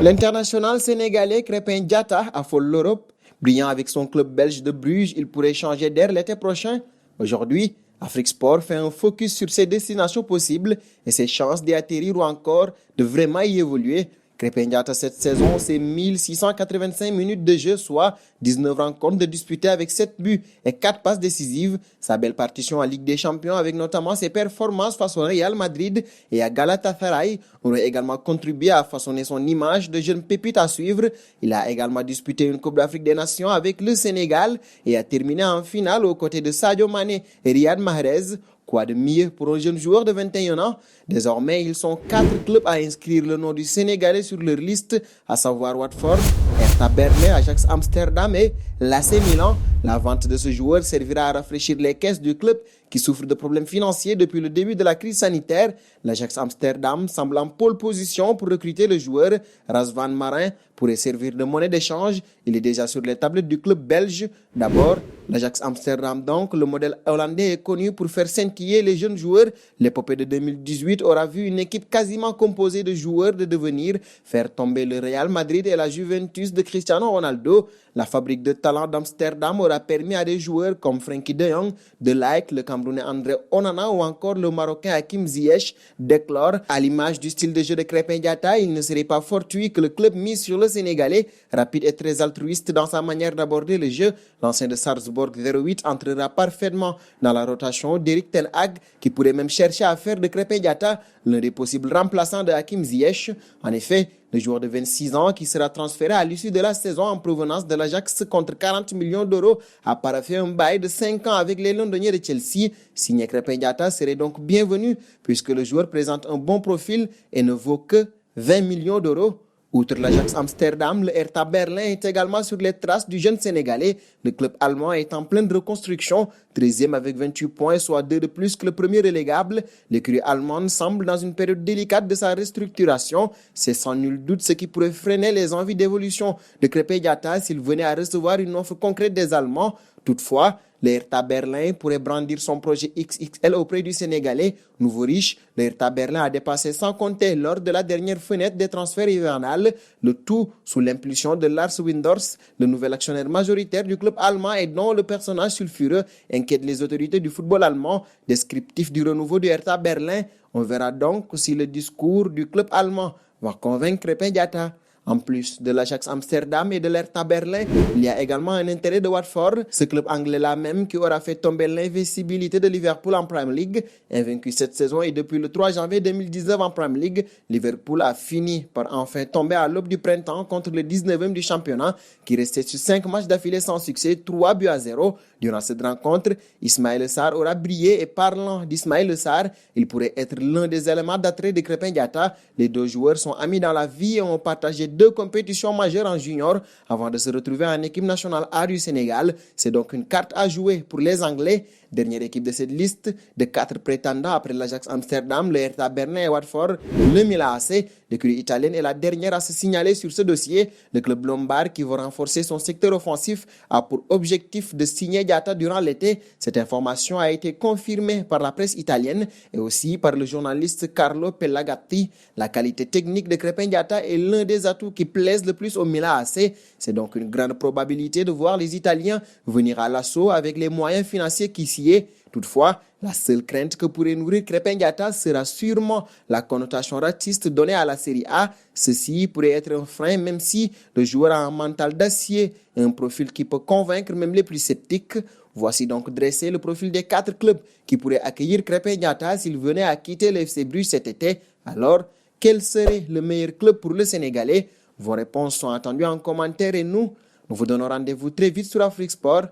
L'international sénégalais Krépin Diatta affole l'Europe. Brillant avec son club belge de Bruges, il pourrait changer d'air l'été prochain. Aujourd'hui, Afrique Sport fait un focus sur ses destinations possibles et ses chances d'y atterrir ou encore de vraiment y évoluer. Krépin Diatta cette saison, c'est 1685 minutes de jeu, soit 19 rencontres de disputées avec 7 buts et 4 passes décisives. Sa belle partition en Ligue des Champions avec notamment ses performances face au Real Madrid et à Galatasaray aurait également contribué à façonner son image de jeune pépite à suivre. Il a également disputé une Coupe d'Afrique des Nations avec le Sénégal et a terminé en finale aux côtés de Sadio Mané et Riyad Mahrez. Quoi de mieux pour un jeune joueur de 21 ans? Désormais, ils sont 4 clubs à inscrire le nom du Sénégalais sur leur liste, à savoir Watford, Hertha Berlin, Ajax Amsterdam et l'AC Milan. La vente de ce joueur servira à rafraîchir les caisses du club qui souffre de problèmes financiers depuis le début de la crise sanitaire. L'Ajax Amsterdam semble en pole position pour recruter le joueur. Razvan Marin pourrait servir de monnaie d'échange. Il est déjà sur les tablettes du club belge. D'abord, l'Ajax Amsterdam donc, le modèle hollandais est connu pour faire scintiller les jeunes joueurs. L'épopée de 2018 aura vu une équipe quasiment composée de joueurs de devenir faire tomber le Real Madrid et la Juventus de Cristiano Ronaldo. La fabrique de talent d'Amsterdam aura permis à des joueurs comme Frenkie de Jong, De Ligt, le Camerounais André Onana ou encore le Marocain Hakim Ziyech d'éclore. À l'image du style de jeu de Krépin Diatta, il ne serait pas fortuit que le club mise sur le Sénégalais, rapide et très altruiste dans sa manière d'aborder le jeu. L'ancien de Salzbourg 08 entrera parfaitement dans la rotation d'Eric Ten Hag, qui pourrait même chercher à faire de Krépin Diatta l'un des possibles remplaçants de Hakim Ziyech. En effet, le joueur de 26 ans qui sera transféré à l'issue de la saison en provenance de l'Ajax contre 40 millions d'euros a paraffé un bail de 5 ans avec les Londoniens de Chelsea. Signé Krépin Diatta serait donc bienvenu puisque le joueur présente un bon profil et ne vaut que 20 millions d'euros. Outre l'Ajax Amsterdam, le Hertha Berlin est également sur les traces du jeune Sénégalais. Le club allemand est en pleine reconstruction, 13e avec 28 points, soit 2 de plus que le premier relégable. L'écurie allemande semble dans une période délicate de sa restructuration. C'est sans nul doute ce qui pourrait freiner les envies d'évolution de Krépin Diatta s'il venait à recevoir une offre concrète des Allemands. Toutefois, le Hertha Berlin pourrait brandir son projet XXL auprès du Sénégalais. Nouveau riche, le Hertha Berlin a dépassé sans compter lors de la dernière fenêtre des transferts hivernales, le tout sous l'impulsion de Lars Windhorst, le nouvel actionnaire majoritaire du club allemand et dont le personnage sulfureux inquiète les autorités du football allemand. Descriptif du renouveau du Hertha Berlin, on verra donc si le discours du club allemand va convaincre Krépin Diatta. En plus de l'Ajax Amsterdam et de l'Hertha Berlin, il y a également un intérêt de Watford, ce club anglais-là même qui aura fait tomber l'invincibilité de Liverpool en Premier League. Invaincu cette saison et depuis le 3 janvier 2019 en Premier League, Liverpool a fini par enfin tomber à l'aube du printemps contre le 19e du championnat qui restait sur 5 matchs d'affilée sans succès, 3-0. Durant cette rencontre, Ismaïla Sarr aura brillé et parlant d'Ismaïla Sarr, il pourrait être l'un des éléments d'attrait de Krépin Diatta. Les deux joueurs sont amis dans la vie et ont partagé 2 compétitions majeures en junior avant de se retrouver en équipe nationale A du Sénégal. C'est donc une carte à jouer pour les Anglais. Dernière équipe de cette liste de 4 prétendants après l'Ajax Amsterdam, le Hertha Berlin et Watford, le Milan AC. L'écurie italienne est la dernière à se signaler sur ce dossier. Le club lombard qui veut renforcer son secteur offensif a pour objectif de signer Diatta durant l'été. Cette information a été confirmée par la presse italienne et aussi par le journaliste Carlo Pelagatti. La qualité technique de Krépin Diatta est l'un des atouts qui plaisent le plus au Milan AC. C'est donc une grande probabilité de voir les Italiens venir à l'assaut avec les moyens financiers qui s'y est. Toutefois, la seule crainte que pourrait nourrir Krépin Diatta sera sûrement la connotation raciste donnée à la Série A. Ceci pourrait être un frein même si le joueur a un mental d'acier et un profil qui peut convaincre même les plus sceptiques. Voici donc dressé le profil des 4 clubs qui pourraient accueillir Krépin Diatta s'il venait à quitter le FC Bruges cet été. Alors, quel serait le meilleur club pour le Sénégalais? Vos réponses sont attendues en commentaire et nous vous donnons rendez-vous très vite sur Afrique Sport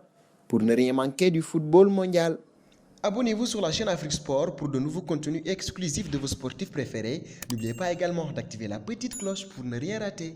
pour ne rien manquer du football mondial. Abonnez-vous sur la chaîne Afrique Sport pour de nouveaux contenus exclusifs de vos sportifs préférés. N'oubliez pas également d'activer la petite cloche pour ne rien rater.